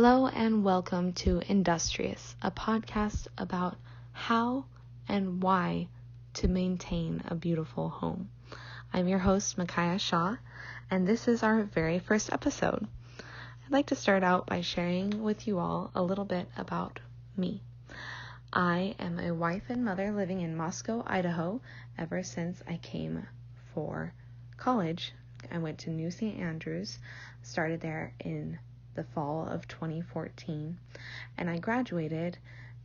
Hello and welcome to Industrious, a podcast about how and why to maintain a beautiful home. I'm your host, Micaiah, and this is our very first episode. I'd like to start out by sharing with you all a little bit about me. I am a wife and mother living in Moscow, Idaho, ever since I came for college. I went to New St. Andrews, started there in the fall of 2014, and I graduated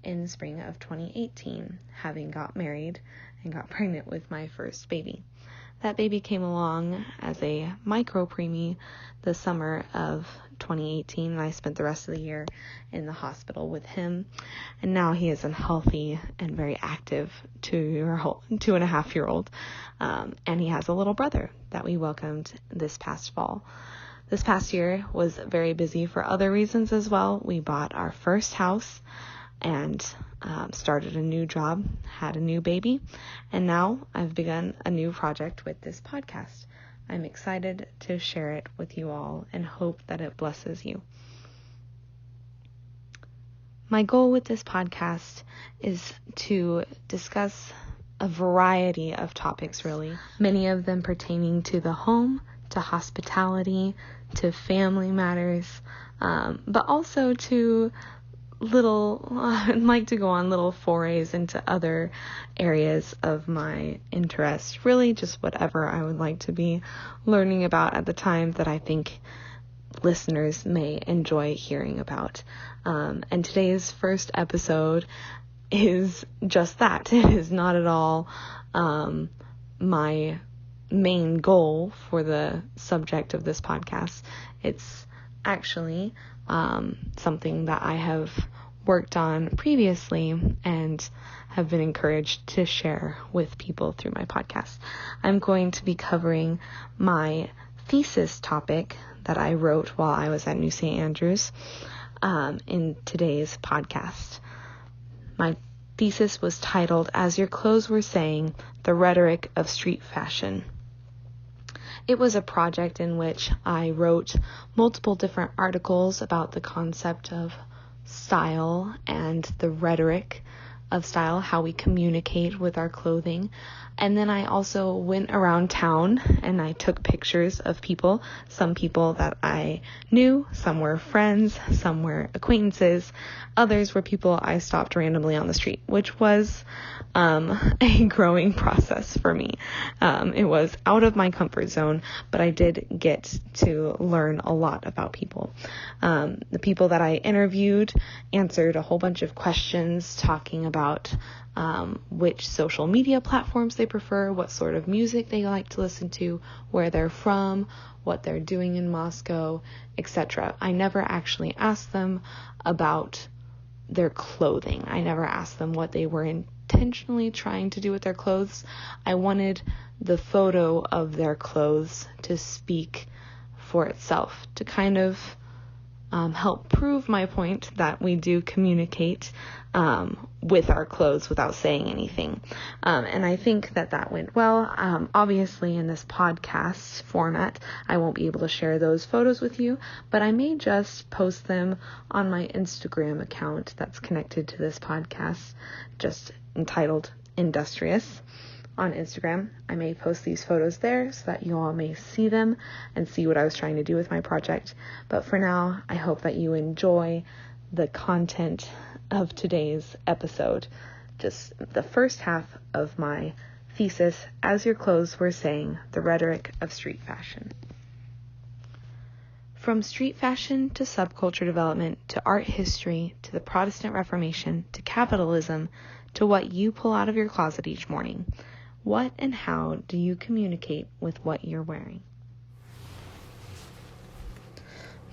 in spring of 2018, having got married and got pregnant with my first baby. That baby came along as a micro-preemie the summer of 2018, and I spent the rest of the year in the hospital with him, and now he is a healthy and very active 2.5-year-old, and he has a little brother that we welcomed this past fall. This past year was very busy for other reasons as well. We bought our first house and started a new job, had a new baby, and now I've begun a new project with this podcast. I'm excited to share it with you all and hope that it blesses you. My goal with this podcast is to discuss a variety of topics, really, many of them pertaining to the home, to hospitality, to family matters, but also to I'd like to go on little forays into other areas of my interest, really just whatever I would like to be learning about at the time that I think listeners may enjoy hearing about. And today's first episode is just that. It is not at all my main goal for the subject of this podcast. It's actually something that I have worked on previously and have been encouraged to share with people through my podcast. I'm going to be covering my thesis topic that I wrote while I was at New St. Andrews in today's podcast. My thesis was titled, As Your Clothes Were Saying, The Rhetoric of Street Fashion. It was a project in which I wrote multiple different articles about the concept of style and the rhetoric of style, how we communicate with our clothing. And then I also went around town and I took pictures of people, some people that I knew, some were friends, some were acquaintances, others were people I stopped randomly on the street, which was a growing process for me. It was out of my comfort zone, but I did get to learn a lot about people. The people that I interviewed answered a whole bunch of questions talking about which social media platforms they prefer, what sort of music they like to listen to, where they're from, what they're doing in Moscow, etc. I never actually asked them about their clothing. I never asked them what they were intentionally trying to do with their clothes. I wanted the photo of their clothes to speak for itself, to kind of help prove my point that we do communicate with our clothes without saying anything. And I think that went well. Obviously, in this podcast format, I won't be able to share those photos with you, but I may just post them on my Instagram account that's connected to this podcast, just entitled Industrious. On Instagram, I may post these photos there so that you all may see them and see what I was trying to do with my project. But for now, I hope that you enjoy the content of today's episode, just the first half of my thesis, As Your Clothes Were Saying, The Rhetoric of Street Fashion. From street fashion to subculture development to art history to the Protestant Reformation to capitalism to what you pull out of your closet each morning. What and how do you communicate with what you're wearing?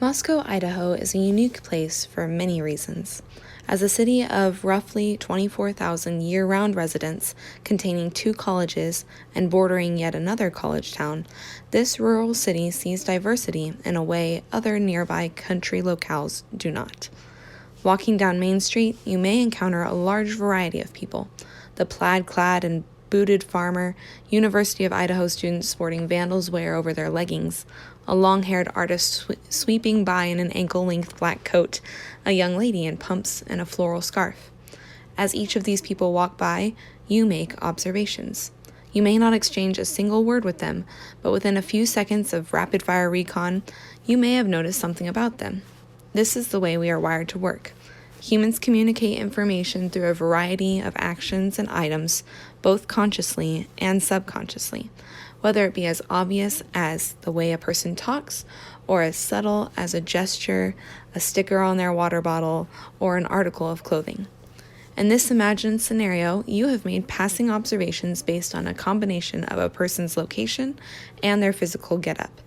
Moscow, Idaho is a unique place for many reasons. As a city of roughly 24,000 year-round residents containing 2 colleges and bordering yet another college town, this rural city sees diversity in a way other nearby country locales do not. Walking down Main Street, you may encounter a large variety of people. The plaid-clad and booted farmer, University of Idaho students sporting vandals wear over their leggings, a long-haired artist sweeping by in an ankle-length black coat, a young lady in pumps and a floral scarf. As each of these people walk by, you make observations. You may not exchange a single word with them, but within a few seconds of rapid-fire recon, you may have noticed something about them. This is the way we are wired to work. Humans communicate information through a variety of actions and items, both consciously and subconsciously, whether it be as obvious as the way a person talks, or as subtle as a gesture, a sticker on their water bottle, or an article of clothing. In this imagined scenario, you have made passing observations based on a combination of a person's location and their physical getup.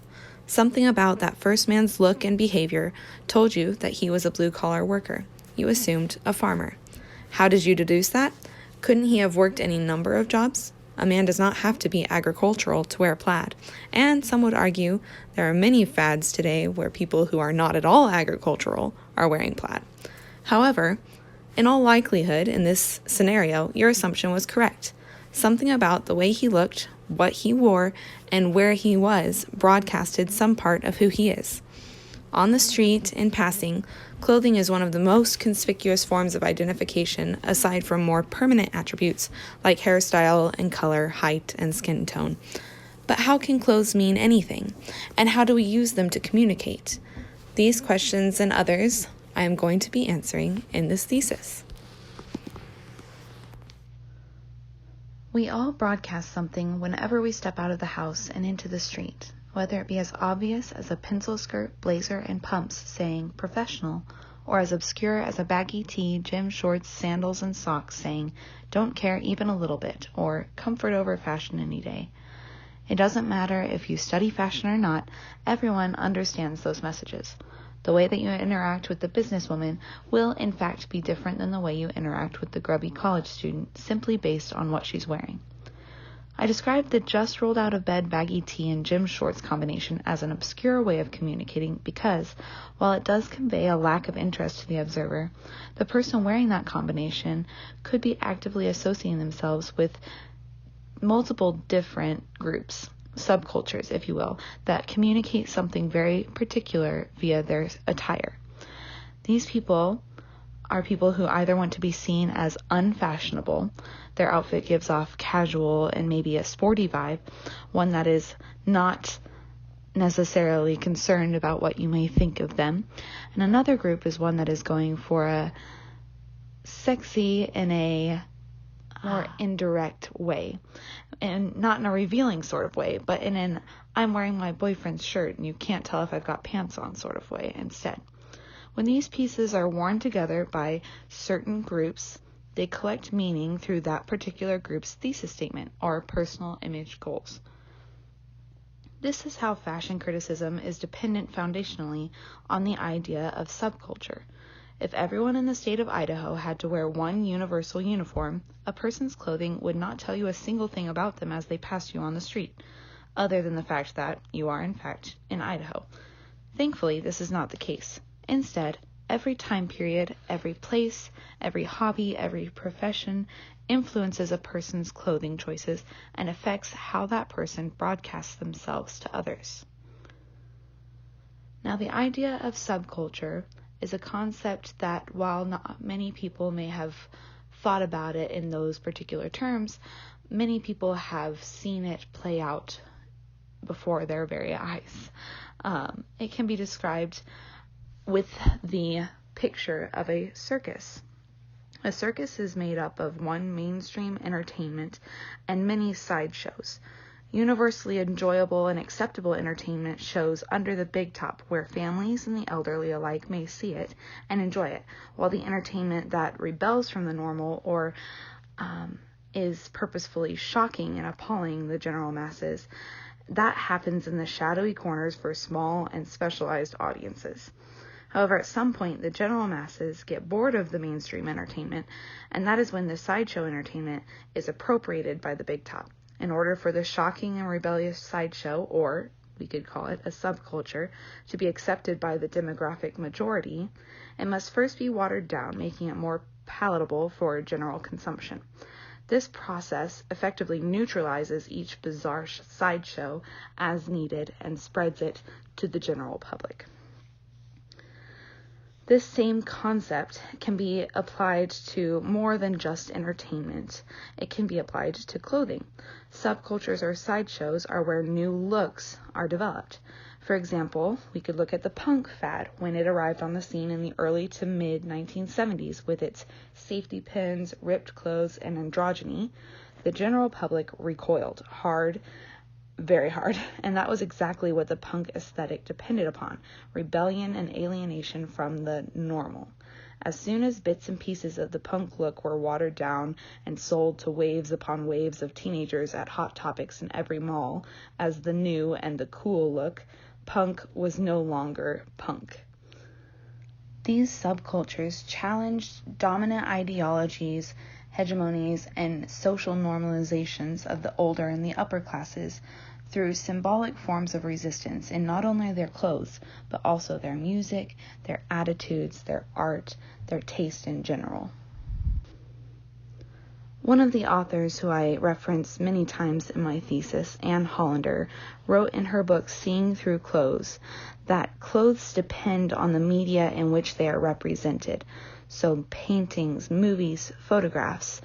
Something about that first man's look and behavior told you that he was a blue-collar worker. You assumed a farmer. How did you deduce that? Couldn't he have worked any number of jobs? A man does not have to be agricultural to wear plaid, and some would argue there are many fads today where people who are not at all agricultural are wearing plaid. However, in all likelihood, in this scenario, your assumption was correct. Something about the way he looked, what he wore, and where he was broadcasted some part of who he is. On the street, in passing, clothing is one of the most conspicuous forms of identification aside from more permanent attributes like hairstyle and color, height, and skin tone. But how can clothes mean anything? And how do we use them to communicate? These questions and others I am going to be answering in this thesis. We all broadcast something whenever we step out of the house and into the street, whether it be as obvious as a pencil skirt, blazer, and pumps saying professional, or as obscure as a baggy tee, gym shorts, sandals, and socks saying don't care even a little bit, or comfort over fashion any day. It doesn't matter if you study fashion or not, everyone understands those messages. The way that you interact with the businesswoman will, in fact, be different than the way you interact with the grubby college student, simply based on what she's wearing. I described the just rolled out of bed baggy tee and gym shorts combination as an obscure way of communicating because, while it does convey a lack of interest to the observer, the person wearing that combination could be actively associating themselves with multiple different groups, subcultures, if you will, that communicate something very particular via their attire. These people are people who either want to be seen as unfashionable, their outfit gives off casual and maybe a sporty vibe, one that is not necessarily concerned about what you may think of them, and another group is one that is going for a sexy in a more indirect way, and not in a revealing sort of way, but in an I'm wearing my boyfriend's shirt and you can't tell if I've got pants on sort of way instead. When these pieces are worn together by certain groups, they collect meaning through that particular group's thesis statement or personal image goals. This is how fashion criticism is dependent foundationally on the idea of subculture. If everyone in the state of Idaho had to wear one universal uniform, a person's clothing would not tell you a single thing about them as they pass you on the street, other than the fact that you are, in fact, in Idaho. Thankfully, this is not the case. Instead, every time period, every place, every hobby, every profession influences a person's clothing choices and affects how that person broadcasts themselves to others. Now, the idea of subculture is a concept that, while not many people may have thought about it in those particular terms, many people have seen it play out before their very eyes. It can be described with the picture of a circus. A circus is made up of one mainstream entertainment and many sideshows. Universally enjoyable and acceptable entertainment shows under the big top where families and the elderly alike may see it and enjoy it, while the entertainment that rebels from the normal or is purposefully shocking and appalling the general masses, that happens in the shadowy corners for small and specialized audiences. However, at some point, the general masses get bored of the mainstream entertainment, and that is when the sideshow entertainment is appropriated by the big top. In order for the shocking and rebellious sideshow, or we could call it a subculture, to be accepted by the demographic majority, it must first be watered down, making it more palatable for general consumption. This process effectively neutralizes each bizarre sideshow as needed and spreads it to the general public. This same concept can be applied to more than just entertainment. It can be applied to clothing. Subcultures or sideshows are where new looks are developed. For example, we could look at the punk fad when it arrived on the scene in the early to mid 1970s with its safety pins, ripped clothes, and androgyny. The general public recoiled hard, very hard, and that was exactly what the punk aesthetic depended upon: rebellion and alienation from the normal. As soon as bits and pieces of the punk look were watered down and sold to waves upon waves of teenagers at Hot Topics in every mall as the new and the cool look, punk was no longer punk. These subcultures challenged dominant ideologies, hegemonies, and social normalizations of the older and the upper classes through symbolic forms of resistance in not only their clothes, but also their music, their attitudes, their art, their taste in general. One of the authors who I reference many times in my thesis, Anne Hollander, wrote in her book Seeing Through Clothes that clothes depend on the media in which they are represented. So paintings, movies, photographs,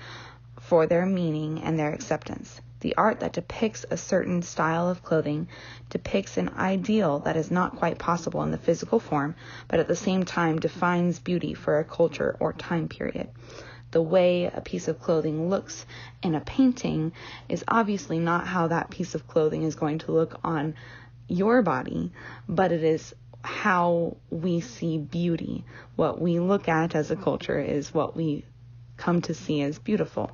for their meaning and their acceptance. The art that depicts a certain style of clothing depicts an ideal that is not quite possible in the physical form, but at the same time defines beauty for a culture or time period. The way a piece of clothing looks in a painting is obviously not how that piece of clothing is going to look on your body, but it is how we see beauty. What we look at as a culture is what we come to see as beautiful.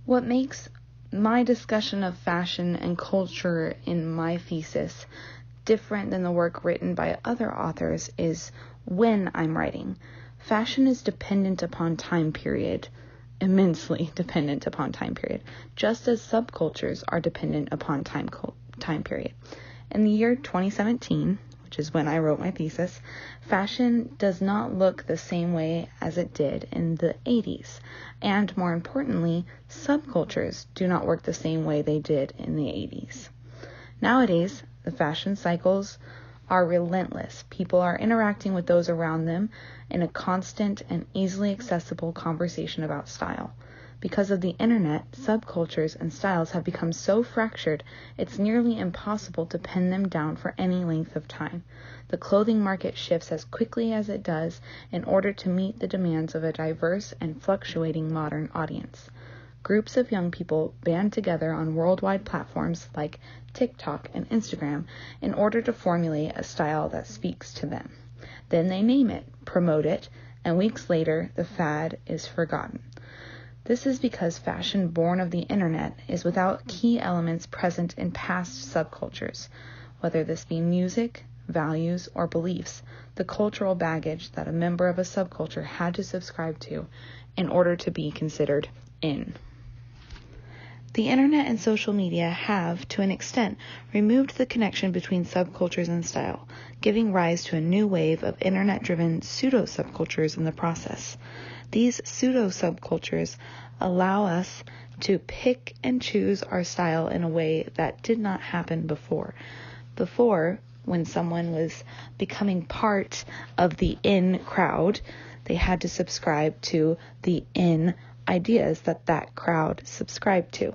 What makes my discussion of fashion and culture in my thesis different than the work written by other authors is when I'm writing. Fashion is dependent upon time period, immensely dependent upon time period, just as subcultures are dependent upon time period. In the year 2017, which is when I wrote my thesis, fashion does not look the same way as it did in the 80s. And more importantly, subcultures do not work the same way they did in the 80s. Nowadays, the fashion cycles are relentless. People are interacting with those around them in a constant and easily accessible conversation about style. Because of the internet, subcultures and styles have become so fractured, it's nearly impossible to pin them down for any length of time. The clothing market shifts as quickly as it does in order to meet the demands of a diverse and fluctuating modern audience. Groups of young people band together on worldwide platforms like TikTok and Instagram in order to formulate a style that speaks to them. Then they name it, promote it, and weeks later, the fad is forgotten. This is because fashion born of the internet is without key elements present in past subcultures, whether this be music, values, or beliefs, the cultural baggage that a member of a subculture had to subscribe to in order to be considered in. The internet and social media have, to an extent, removed the connection between subcultures and style, giving rise to a new wave of internet-driven pseudo-subcultures in the process. These pseudo-subcultures allow us to pick and choose our style in a way that did not happen before. Before, when someone was becoming part of the in crowd, they had to subscribe to the in ideas that crowd subscribed to.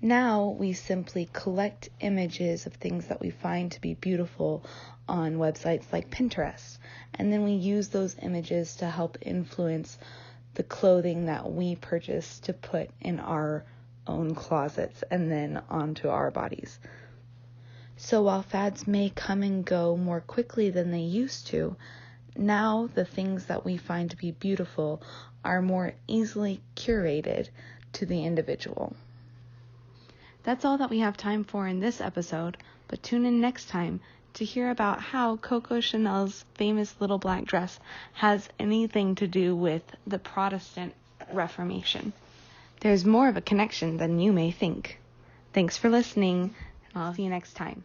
Now we simply collect images of things that we find to be beautiful on websites like Pinterest, and then we use those images to help influence the clothing that we purchase to put in our own closets and then onto our bodies. So while fads may come and go more quickly than they used to, now the things that we find to be beautiful are more easily curated to the individual. That's all that we have time for in this episode, but tune in next time to hear about how Coco Chanel's famous little black dress has anything to do with the Protestant Reformation. There's more of a connection than you may think. Thanks for listening, and I'll see you next time.